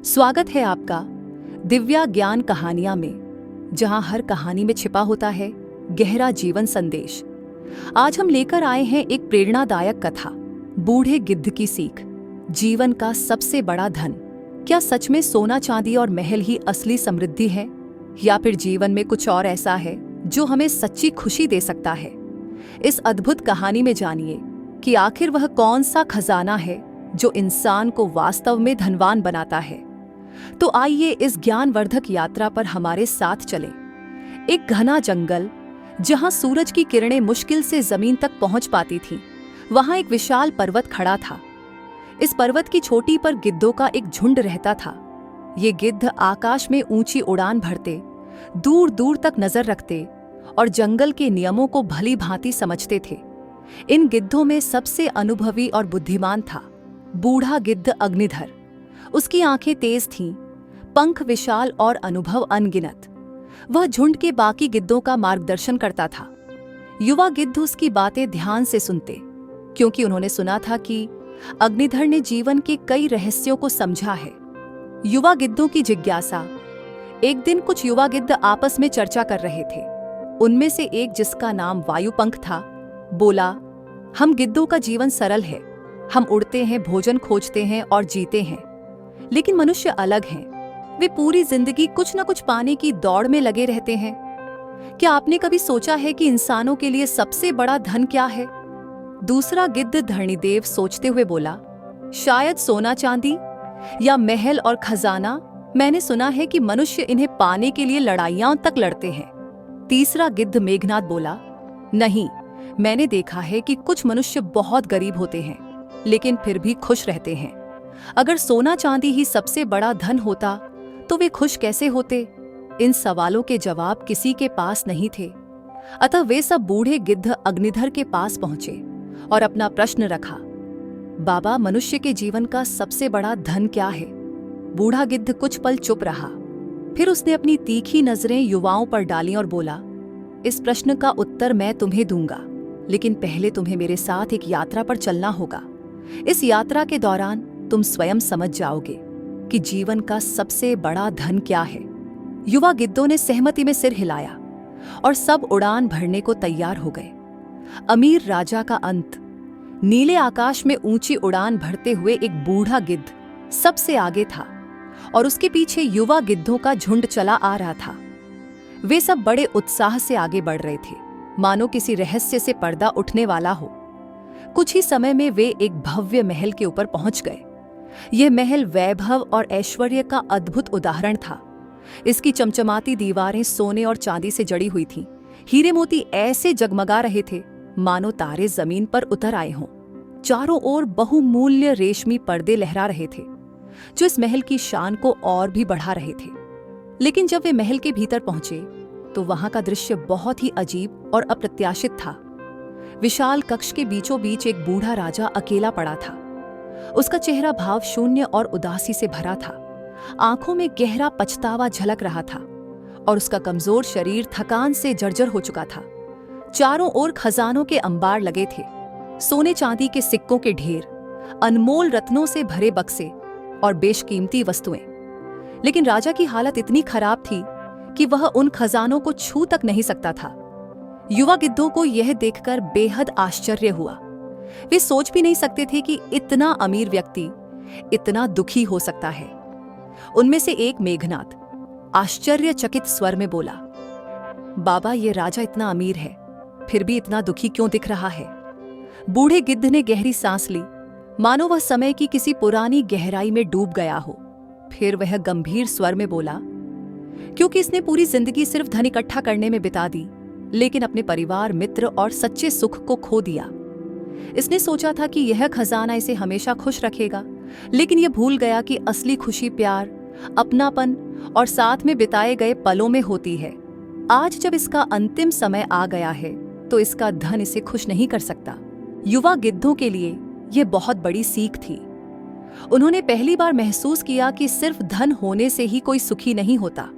स्वागत है आपका दिव्या ज्ञान कहानियां में, जहां हर कहानी में छिपा होता है गहरा जीवन संदेश। आज हम लेकर आए हैं एक प्रेरणादायक कथा, बूढ़े गिद्ध की सीख। जीवन का सबसे बड़ा धन, क्या सच में सोना चांदी और महल ही असली समृद्धि है, या फिर जीवन में कुछ और ऐसा है जो हमें सच्ची खुशी दे सकता है? इस अद्भुत कहानी में जानिए कि आखिर वह कौन सा खजाना है जो इंसान को वास्तव में धनवान बनाता है। तो आइए इस ज्ञानवर्धक यात्रा पर हमारे साथ चलें। एक घना जंगल, जहां सूरज की किरणें मुश्किल से जमीन तक पहुंच पाती थीं, वहां एक विशाल पर्वत खड़ा था। इस पर्वत की चोटी पर गिद्धों का एक झुंड रहता था। ये गिद्ध आकाश में ऊंची उड़ान भरते, दूर दूर तक नजर रखते और जंगल के नियमों को भली भांति समझते थे। इन गिद्धों में सबसे अनुभवी और बुद्धिमान था बूढ़ा गिद्ध अग्निधर। उसकी आंखें तेज थीं, पंख विशाल और अनुभव अनगिनत। वह झुंड के बाकी गिद्धों का मार्गदर्शन करता था। युवा गिद्ध उसकी बातें ध्यान से सुनते, क्योंकि उन्होंने सुना था कि अग्निधर ने जीवन के कई रहस्यों को समझा है। युवा गिद्धों की जिज्ञासा। एक दिन कुछ युवा गिद्ध आपस में चर्चा कर रहे थे। उनमें से एक, जिसका नाम वायुपंख था, बोला, हम गिद्धों का जीवन सरल है। हम उड़ते हैं, भोजन खोजते हैं और जीते हैं। लेकिन मनुष्य अलग हैं। वे पूरी जिंदगी कुछ न कुछ पाने की दौड़ में लगे रहते हैं। क्या आपने कभी सोचा है कि इंसानों के लिए सबसे बड़ा धन क्या है? दूसरा गिद्ध धरणीदेव सोचते हुए बोला, शायद सोना चांदी या महल और खजाना। मैंने सुना है कि मनुष्य इन्हें पाने के लिए लड़ाइयां तक लड़ते हैं। तीसरा गिद्ध मेघनाद बोला, नहीं, मैंने देखा है कि कुछ मनुष्य बहुत गरीब होते हैं, लेकिन फिर भी खुश रहते हैं। अगर सोना चांदी ही सबसे बड़ा धन होता तो वे खुश कैसे होते? इन सवालों के जवाब किसी के पास नहीं थे। अतः वे सब बूढ़े गिद्ध अग्निधर के पास पहुंचे और अपना प्रश्न रखा, बाबा, मनुष्य के जीवन का सबसे बड़ा धन क्या है? बूढ़ा गिद्ध कुछ पल चुप रहा। फिर उसने अपनी तीखी नजरें युवाओं पर डाली और बोला, इस प्रश्न का उत्तर मैं तुम्हें दूंगा, लेकिन पहले तुम्हें मेरे साथ एक यात्रा पर चलना होगा। इस यात्रा के दौरान तुम स्वयं समझ जाओगे कि जीवन का सबसे बड़ा धन क्या है। युवा गिद्धों ने सहमति में सिर हिलाया और सब उड़ान भरने को तैयार हो गए। अमीर राजा का अंत। नीले आकाश में ऊंची उड़ान भरते हुए एक बूढ़ा गिद्ध सबसे आगे था और उसके पीछे युवा गिद्धों का झुंड चला आ रहा था। वे सब बड़े उत्साह से आगे बढ़ रहे थे, मानो किसी रहस्य से पर्दा उठने वाला हो। कुछ ही समय में वे एक भव्य महल के ऊपर पहुंच गए। यह महल वैभव और ऐश्वर्य का अद्भुत उदाहरण था। इसकी चमचमाती दीवारें सोने और चांदी से जड़ी हुई थीं। हीरे मोती ऐसे जगमगा रहे थे मानो तारे जमीन पर उतर आए हों। चारों ओर बहुमूल्य रेशमी पर्दे लहरा रहे थे, जो इस महल की शान को और भी बढ़ा रहे थे। लेकिन जब वे महल के भीतर पहुंचे तो वहां का दृश्य बहुत ही अजीब और अप्रत्याशित था। विशाल कक्ष के बीचों बीच एक बूढ़ा राजा अकेला पड़ा था। उसका चेहरा भाव शून्य और उदासी से भरा था। आंखों में गहरा पछतावा झलक रहा था और उसका कमजोर शरीर थकान से जर्जर हो चुका था। चारों ओर खजानों के अंबार लगे थे, सोने चांदी के सिक्कों के ढेर, अनमोल रत्नों से भरे बक्से और बेशकीमती वस्तुएं। लेकिन राजा की हालत इतनी खराब थी कि वह उन खजानों को छू तक नहीं सकता था। युवा गिद्धों को यह देखकर बेहद आश्चर्य हुआ। वे सोच भी नहीं सकते थे कि इतना अमीर व्यक्ति इतना दुखी हो सकता है। उनमें से एक, मेघनाद, आश्चर्यचकित स्वर में बोला, बाबा, ये राजा इतना अमीर है, फिर भी इतना दुखी क्यों दिख रहा है? बूढ़े गिद्ध ने गहरी सांस ली, मानो वह समय की किसी पुरानी गहराई में डूब गया हो। फिर वह गंभीर स्वर में बोला, क्योंकि इसने पूरी जिंदगी सिर्फ धन इकट्ठा करने में बिता दी, लेकिन अपने परिवार, मित्र और सच्चे सुख को खो दिया। इसने सोचा था कि यह खजाना इसे हमेशा खुश रखेगा, लेकिन यह भूल गया कि असली खुशी प्यार, अपनापन और साथ में बिताए गए पलों में होती है। आज जब इसका अंतिम समय आ गया है तो इसका धन इसे खुश नहीं कर सकता। युवा गिद्धों के लिए यह बहुत बड़ी सीख थी। उन्होंने पहली बार महसूस किया कि सिर्फ धन होने से ही कोई सुखी नहीं होता,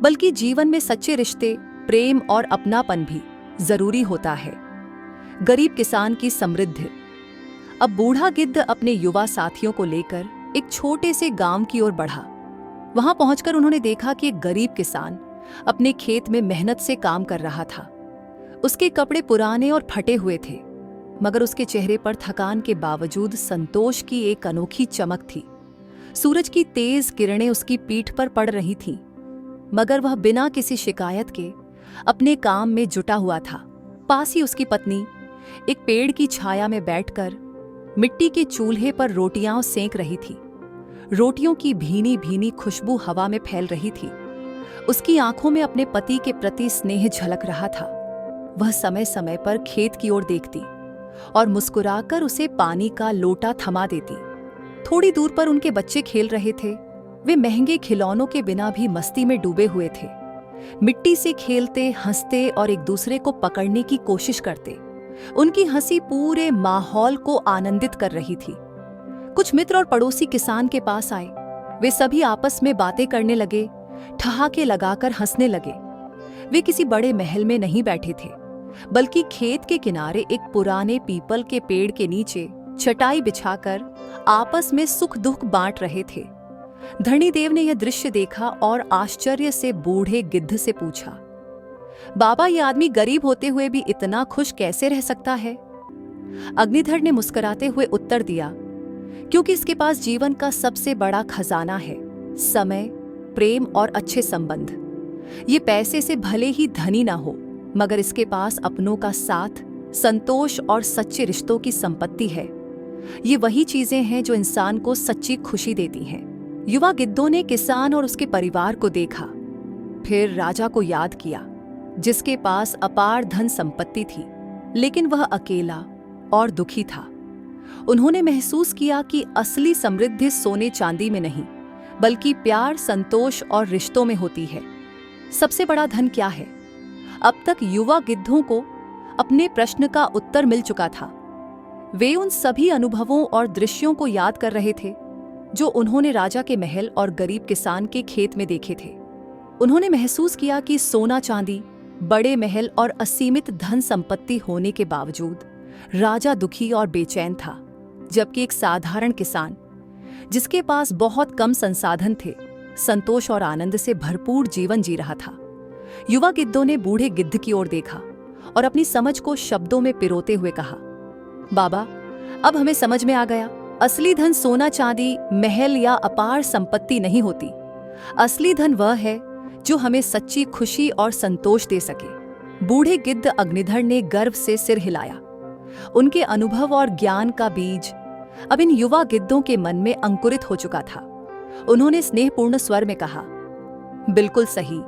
बल्कि जीवन में सच्चे रिश्ते, प्रेम और अपनापन भी जरूरी होता है। गरीब किसान की समृद्धि। अब बूढ़ा गिद्ध अपने युवा साथियों को लेकर एक छोटे से गांव की ओर बढ़ा। वहां पहुंचकर उन्होंने देखा कि एक गरीब किसान अपने खेत में मेहनत से काम कर रहा था। उसके कपड़े पुराने और फटे हुए थे, मगर उसके चेहरे पर थकान के बावजूद संतोष की एक अनोखी चमक थी। सूरज की तेज किरणें उसकी पीठ पर पड़ रही थीं, मगर वह बिना किसी शिकायत के अपने काम में जुटा हुआ था। पास ही उसकी पत्नी एक पेड़ की छाया में बैठकर मिट्टी के चूल्हे पर रोटियां सेंक रही थी। रोटियों की भीनी भीनी खुशबू हवा में फैल रही थी। उसकी आंखों में अपने पति के प्रति स्नेह झलक रहा था। वह समय समय पर खेत की ओर देखती और मुस्कुराकर उसे पानी का लोटा थमा देती। थोड़ी दूर पर उनके बच्चे खेल रहे थे। वे महंगे खिलौनों के बिना भी मस्ती में डूबे हुए थे। मिट्टी से खेलते, हंसते और एक दूसरे को पकड़ने की कोशिश करते। उनकी हंसी पूरे माहौल को आनंदित कर रही थी। कुछ मित्र और पड़ोसी किसान के पास आए। वे सभी आपस में बातें करने लगे, ठहाके लगाकर हंसने लगे। वे किसी बड़े महल में नहीं बैठे थे, बल्कि खेत के किनारे एक पुराने पीपल के पेड़ के नीचे चटाई बिछाकर आपस में सुख दुख बांट रहे थे। धरणीदेव ने यह दृश्य देखा और आश्चर्य से बूढ़े गिद्ध से पूछा, बाबा, ये आदमी गरीब होते हुए भी इतना खुश कैसे रह सकता है? अग्निधर ने मुस्कुराते हुए उत्तर दिया, क्योंकि इसके पास जीवन का सबसे बड़ा खजाना है, समय, प्रेम और अच्छे संबंध। ये पैसे से भले ही धनी ना हो, मगर इसके पास अपनों का साथ, संतोष और सच्चे रिश्तों की संपत्ति है। ये वही चीजें हैं जो इंसान को सच्ची खुशी देती हैं। युवा गिद्धों ने किसान और उसके परिवार को देखा, फिर राजा को याद किया, जिसके पास अपार धन संपत्ति थी, लेकिन वह अकेला और दुखी था। उन्होंने महसूस किया कि असली समृद्धि सोने चांदी में नहीं, बल्कि प्यार, संतोष और रिश्तों में होती है। सबसे बड़ा धन क्या है? अब तक युवा गिद्धों को अपने प्रश्न का उत्तर मिल चुका था। वे उन सभी अनुभवों और दृश्यों को याद कर रहे थे जो उन्होंने राजा के महल और गरीब किसान के खेत में देखे थे। उन्होंने महसूस किया कि सोना चांदी, बड़े महल और असीमित धन संपत्ति होने के बावजूद राजा दुखी और बेचैन था, जबकि एक साधारण किसान जिसके पास बहुत कम संसाधन थे, संतोष और आनंद से भरपूर जीवन जी रहा था। युवा गिद्धों ने बूढ़े गिद्ध की ओर देखा और अपनी समझ को शब्दों में पिरोते हुए कहा, बाबा, अब हमें समझ में आ गया, असली धन सोना चांदी, महल या अपार संपत्ति नहीं होती। असली धन वह है जो हमें सच्ची खुशी और संतोष दे सके। बूढ़े गिद्ध अग्निधर ने गर्व से सिर हिलाया। उनके अनुभव और ज्ञान का बीज अब इन युवा गिद्धों के मन में अंकुरित हो चुका था। उन्होंने स्नेहपूर्ण स्वर में कहा, बिल्कुल सही।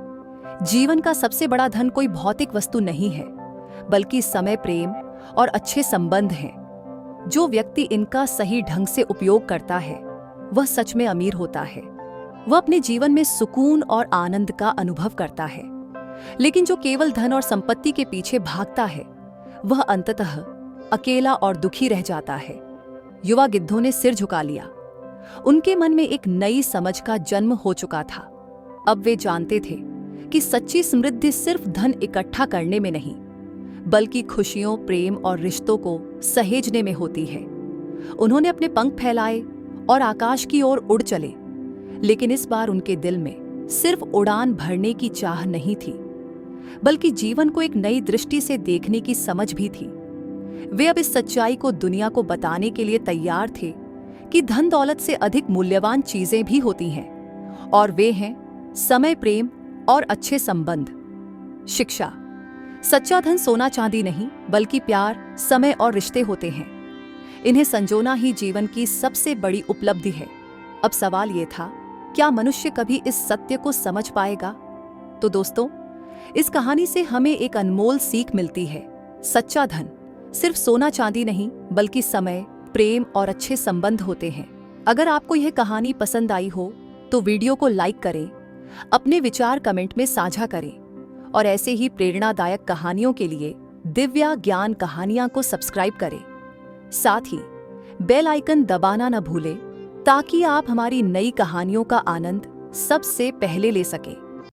जीवन का सबसे बड़ा धन कोई भौतिक वस्तु नहीं है, बल्कि समय, प्रेम और अच्छे संबंध हैं। जो व्यक्ति इनका सही ढंग से उपयोग करता है, वह सच में अमीर होता है। वह अपने जीवन में सुकून और आनंद का अनुभव करता है। लेकिन जो केवल धन और संपत्ति के पीछे भागता है, वह अंततः अकेला और दुखी रह जाता है। युवा गिद्धों ने सिर झुका लिया। उनके मन में एक नई समझ का जन्म हो चुका था। अब वे जानते थे कि सच्ची समृद्धि सिर्फ धन इकट्ठा करने में नहीं, बल्कि खुशियों, प्रेम और रिश्तों को सहेजने में होती है। उन्होंने अपने पंख फैलाए और आकाश की ओर उड़ चले, लेकिन इस बार उनके दिल में सिर्फ उड़ान भरने की चाह नहीं थी, बल्कि जीवन को एक नई दृष्टि से देखने की समझ भी थी। वे अब इस सच्चाई को दुनिया को बताने के लिए तैयार थे कि धन दौलत से अधिक मूल्यवान चीजें भी होती हैं, और वे हैं समय, प्रेम और अच्छे संबंध। शिक्षा। सच्चा धन सोना चांदी नहीं, बल्कि प्यार, समय और रिश्ते होते हैं। इन्हें संजोना ही जीवन की सबसे बड़ी उपलब्धि है। अब सवाल ये था, क्या मनुष्य कभी इस सत्य को समझ पाएगा? तो दोस्तों, इस कहानी से हमें एक अनमोल सीख मिलती है। सच्चा धन सिर्फ सोना चांदी नहीं, बल्कि समय, प्रेम और अच्छे संबंध होते हैं। अगर आपको यह कहानी पसंद आई हो तो वीडियो को लाइक करें, अपने विचार कमेंट में साझा करें, और ऐसे ही प्रेरणादायक कहानियों के लिए दिव्या ज्ञान कहानियां को सब्सक्राइब करें। साथ ही बेल आइकन दबाना न भूलें, ताकि आप हमारी नई कहानियों का आनंद सबसे पहले ले सकें।